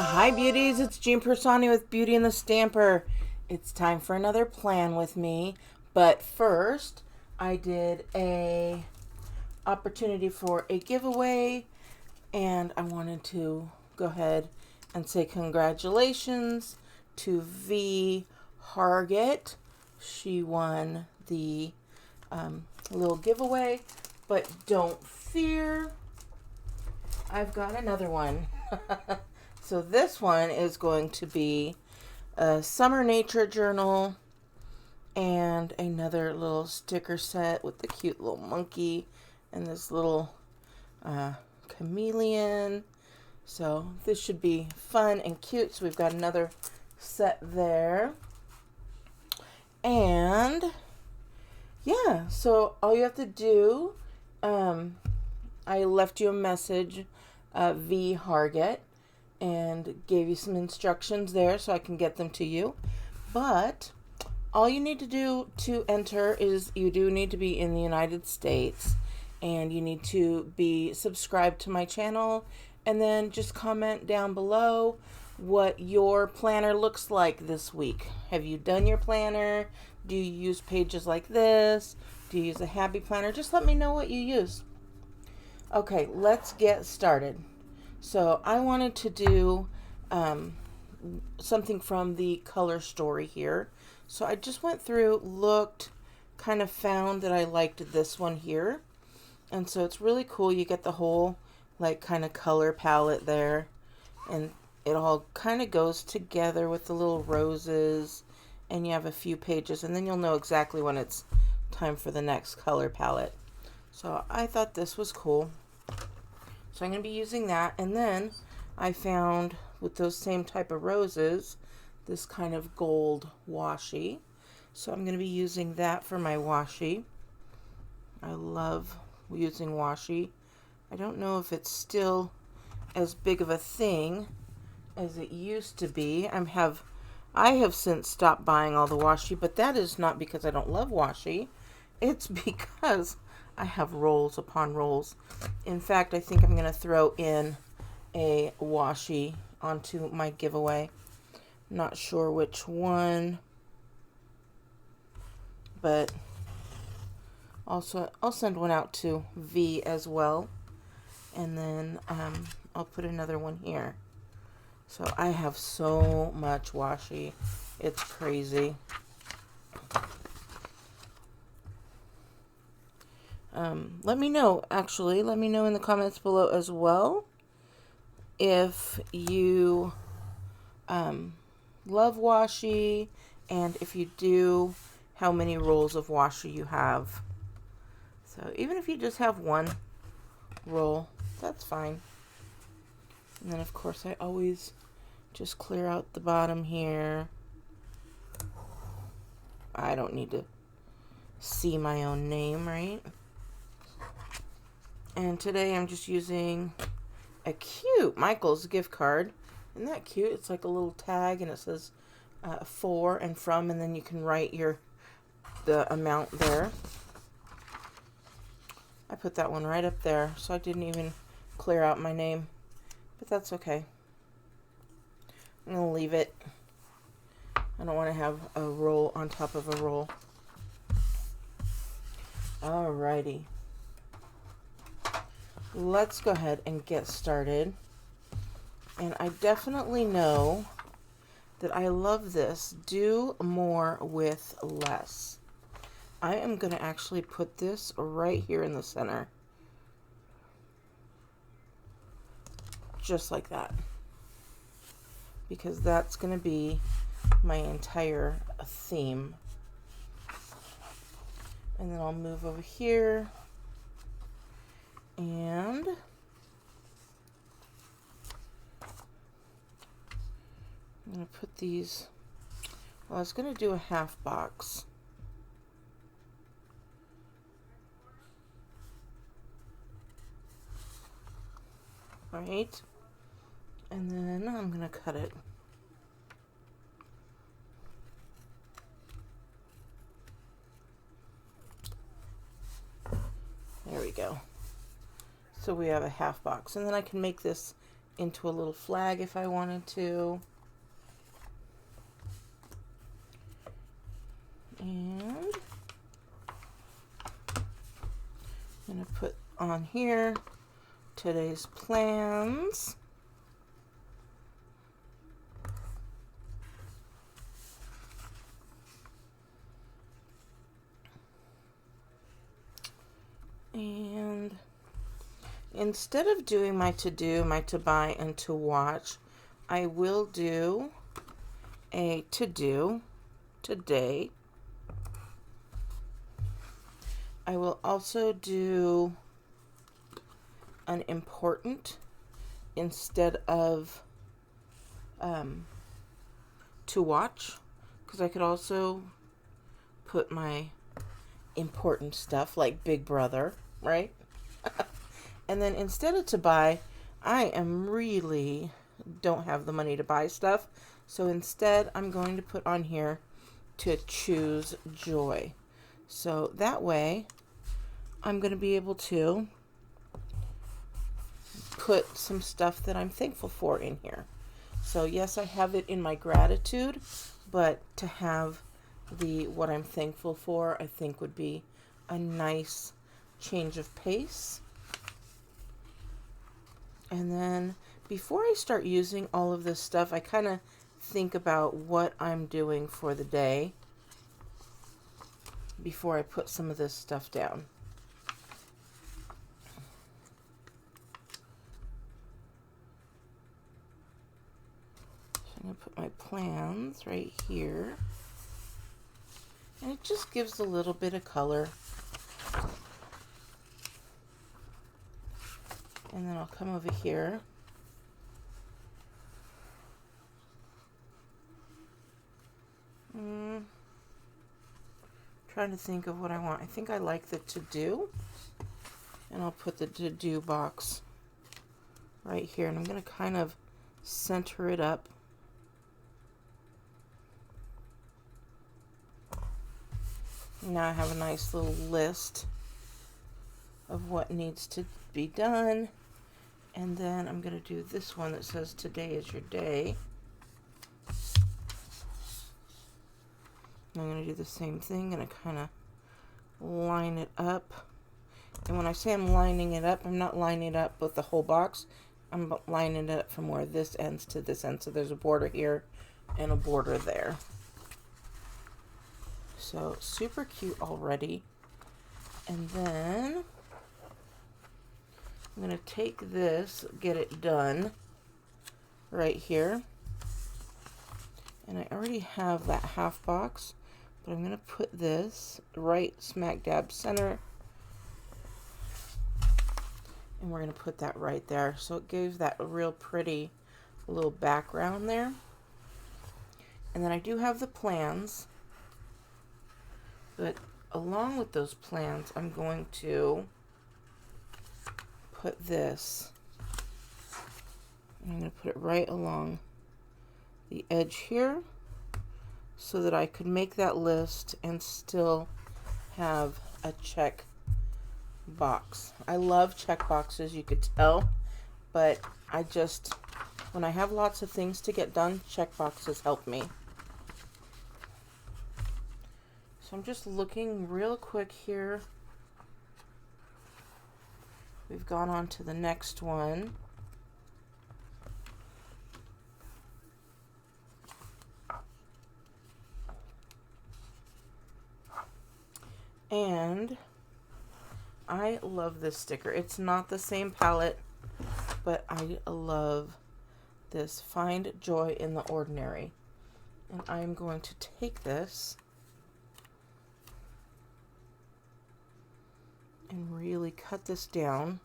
Hi beauties, it's Jean Piersanti with Beauty and the Stamper. It's time for another plan with me, but first I did a opportunity for a giveaway and I wanted to go ahead and say congratulations to V Hargett. She won the little giveaway, but don't fear, I've got another one. So this one is going to be a summer nature journal and another little sticker set with the cute little monkey and this little chameleon. So this should be fun and cute. So we've got another set there. And yeah, so all you have to do, I left you a message, V Hargett, and gave you some instructions there so I can get them to you. But all you need to do to enter is you do need to be in the United States and you need to be subscribed to my channel, and then just comment down below what your planner looks like this week. Have you done your planner? Do you use pages like this? Do you use a happy planner? Just let me know what you use. Okay, let's get started. So I wanted to do something from the color story here. So I just went through, looked, kind of found that I liked this one here. And so it's really cool. You get the whole like kind of color palette there. And it all kind of goes together with the little roses. And you have a few pages. And then you'll know exactly when it's time for the next color palette. So I thought this was cool. So I'm going to be using that. And then I found with those same type of roses, this kind of gold washi. So I'm going to be using that for my washi. I love using washi. I don't know if it's still as big of a thing as it used to be. I have since stopped buying all the washi, but that is not because I don't love washi. It's because I have rolls upon rolls. In fact, I think I'm going to throw in a washi onto my giveaway. Not sure which one, but also I'll send one out to V as well. And then I'll put another one here. So I have so much washi. It's crazy. Let me know in the comments below as well if you love washi, and if you do, how many rolls of washi you have. So even if you just have one roll, that's fine. And then of course I always just clear out the bottom here. I don't need to see my own name, right? And today I'm just using a cute Michael's gift card. Isn't that cute? It's like a little tag and it says for and from, and then you can write the amount there. I put that one right up there, so I didn't even clear out my name, but that's okay. I'm going to leave it. I don't want to have a roll on top of a roll. Alrighty. Let's go ahead and get started. And I definitely know that I love this. Do more with less. I am going to actually put this right here in the center. Just like that. Because that's going to be my entire theme. And then I'll move over here. And I'm going to put these, well, I was going to do a half box. Right? And then I'm going to cut it. There we go. So we have a half box, and then I can make this into a little flag if I wanted to. And I'm going to put on here today's plans. And instead of doing my to do, my to buy, and to watch, I will do a to do today. I will also do an important instead of to watch, because I could also put my important stuff like Big Brother, right? And then instead of to buy, I really don't have the money to buy stuff, so instead I'm going to put on here to choose joy. So that way I'm going to be able to put some stuff that I'm thankful for in here. So yes, I have it in my gratitude, but to have the what I'm thankful for, I think would be a nice change of pace. And then before I start using all of this stuff, I kind of think about what I'm doing for the day before I put some of this stuff down. So I'm going to put my plans right here. And it just gives a little bit of color. And then I'll come over here. Trying to think of what I want. I think I like the to do. And I'll put the to do box right here. And I'm going to kind of center it up. Now I have a nice little list of what needs to be done. And then I'm going to do this one that says today is your day. I'm going to do the same thing, and I kind of line it up. And when I say I'm lining it up, I'm not lining it up with the whole box. I'm lining it up from where this ends to this end. So there's a border here and a border there. So super cute already. And then I'm going to take this, get it done right here. And I already have that half box, but I'm going to put this right smack dab center. And we're going to put that right there. So it gives that a real pretty little background there. And then I do have the plans. But along with those plans, I'm going to put this. I'm going to put it right along the edge here so that I could make that list and still have a check box. I love check boxes, you could tell, but when I have lots of things to get done, check boxes help me. So I'm just looking real quick here. We've gone on to the next one. And I love this sticker. It's not the same palette, but I love this. Find joy in the ordinary. And I'm going to take this and really cut this down.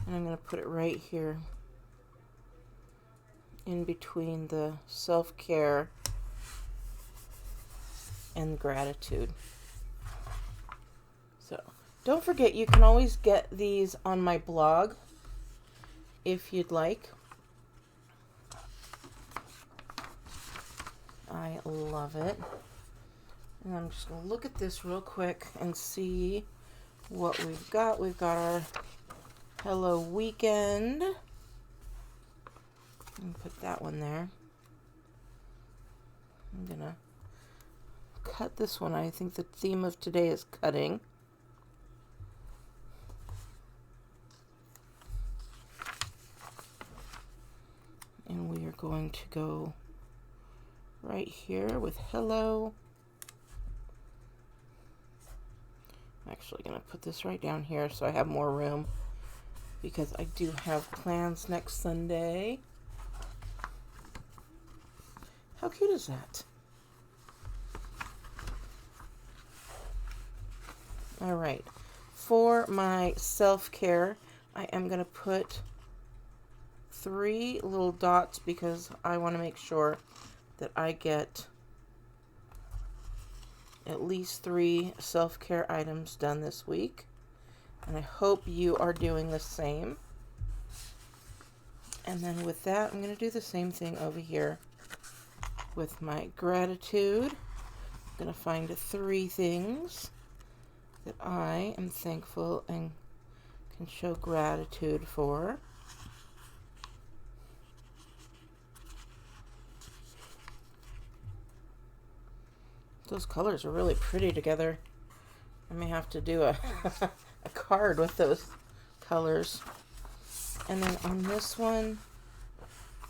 And I'm going to put it right here in between the self-care and gratitude. So don't forget, you can always get these on my blog if you'd like. I love it. And I'm just going to look at this real quick and see what we've got. We've got our Hello Weekend. And put that one there. I'm going to cut this one. I think the theme of today is cutting. And we are going to go right here with hello. I'm actually going to put this right down here so I have more room, because I do have plans next Sunday. How cute is that? All right. For my self-care, I am going to put 3 little dots because I want to make sure that I get at least 3 self-care items done this week. And I hope you are doing the same. And then with that, I'm going to do the same thing over here with my gratitude. I'm going to find 3 things that I am thankful and can show gratitude for. Those colors are really pretty together. I may have to do a a card with those colors. And then on this one,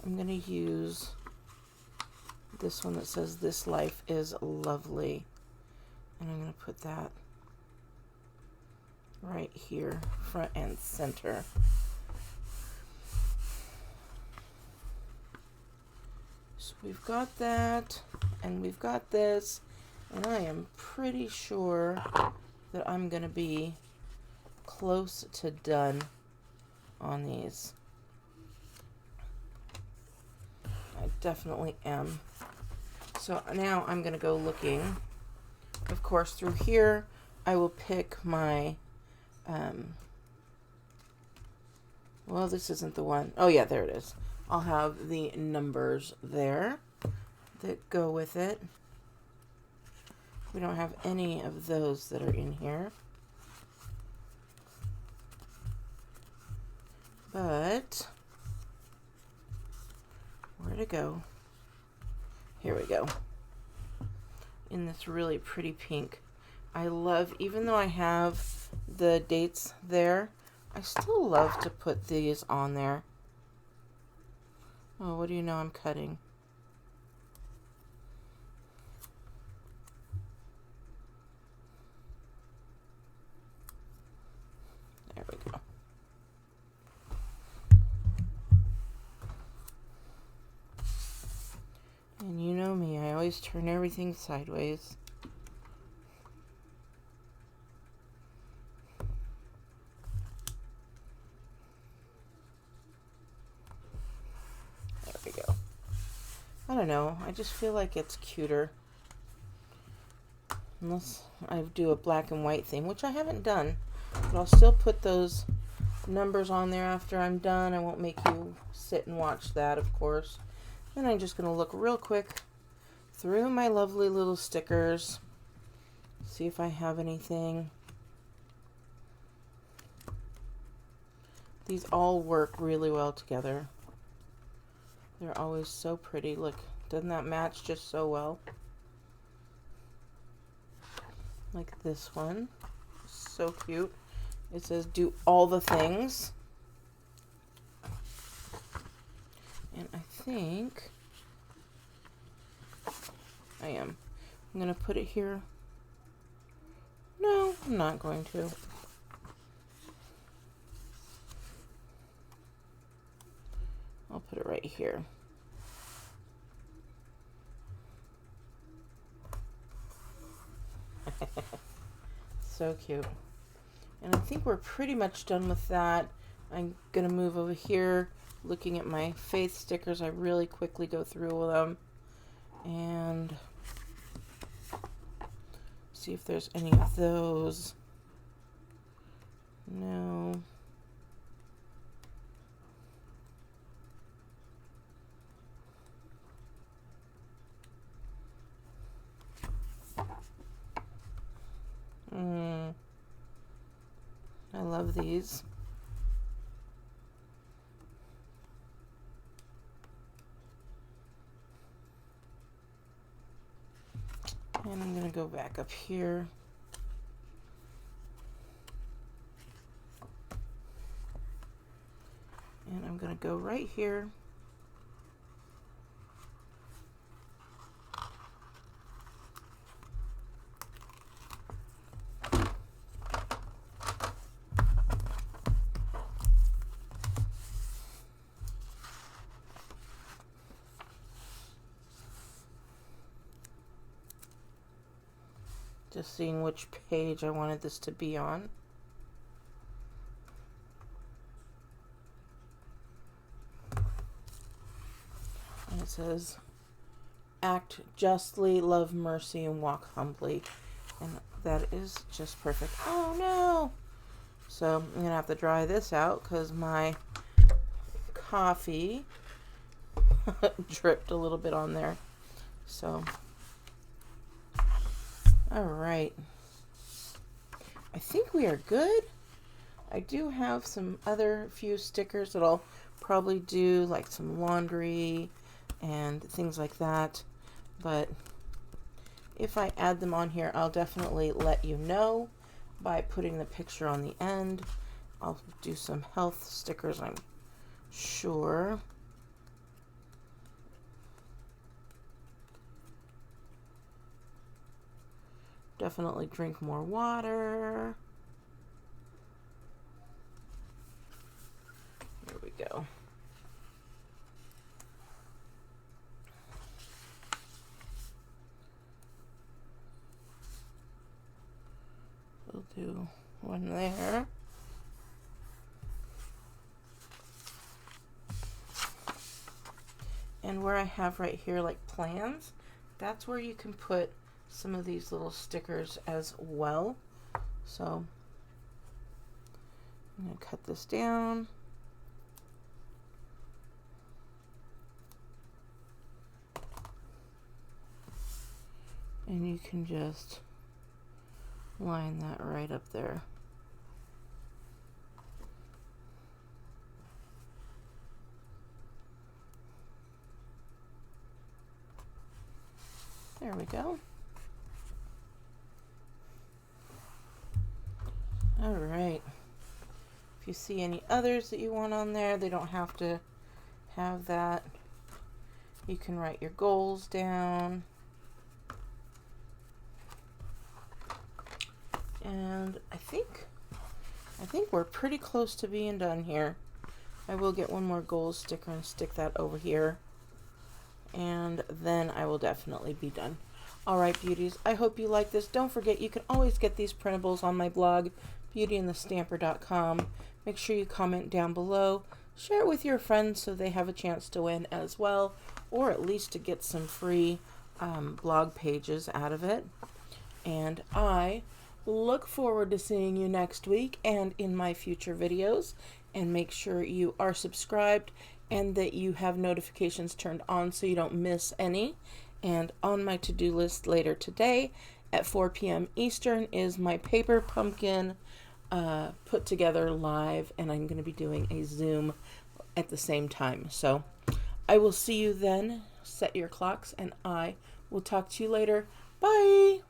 I'm going to use this one that says "This life is lovely." And I'm going to put that right here, front and center. So we've got that, and we've got this. And I am pretty sure that I'm going to be close to done on these. I definitely am. So now I'm going to go looking. Of course, through here, I will pick my, well, this isn't the one. Oh, yeah, there it is. I'll have the numbers there that go with it. We don't have any of those that are in here. But where'd it go? Here we go. In this really pretty pink. I love, even though I have the dates there, I still love to put these on there. Oh, what do you know? I'm cutting. There we go. And you know me, I always turn everything sideways. There we go. I don't know, I just feel like it's cuter. Unless I do a black and white thing, which I haven't done. But I'll still put those numbers on there after I'm done. I won't make you sit and watch that, of course. Then I'm just going to look real quick through my lovely little stickers. See if I have anything. These all work really well together. They're always so pretty. Look, doesn't that match just so well? Like this one. So cute. It says do all the things. And I think I am. I'm going to put it here. No, I'm not going to. I'll put it right here. So cute. And I think we're pretty much done with that. I'm going to move over here, looking at my faith stickers. I really quickly go through them and see if there's any of those. No. love these. And I'm going to go back up here. And I'm going to go right here. Just seeing which page I wanted this to be on. And it says, act justly, love mercy, and walk humbly. And that is just perfect. Oh no! So I'm going to have to dry this out because my coffee dripped a little bit on there. So, all right. I think we are good. I do have some other few stickers that I'll probably do, like some laundry and things like that. But if I add them on here, I'll definitely let you know by putting the picture on the end. I'll do some health stickers, I'm sure. Definitely drink more water. There we go. We'll do one there. And where I have right here like plans, that's where you can put some of these little stickers as well. So I'm going to cut this down. And you can just line that right up there. There we go. All right. If you see any others that you want on there, they don't have to have that. You can write your goals down. And I think we're pretty close to being done here. I will get one more goals sticker and stick that over here. And then I will definitely be done. Alright, beauties, I hope you like this. Don't forget, you can always get these printables on my blog, beautyandthestamper.com. Make sure you comment down below. Share it with your friends so they have a chance to win as well, or at least to get some free blog pages out of it. And I look forward to seeing you next week and in my future videos. And make sure you are subscribed and that you have notifications turned on so you don't miss any. And on my to-do list later today at 4 p.m. Eastern is my paper pumpkin put together live, and I'm going to be doing a Zoom at the same time. So I will see you then. Set your clocks, and I will talk to you later. Bye!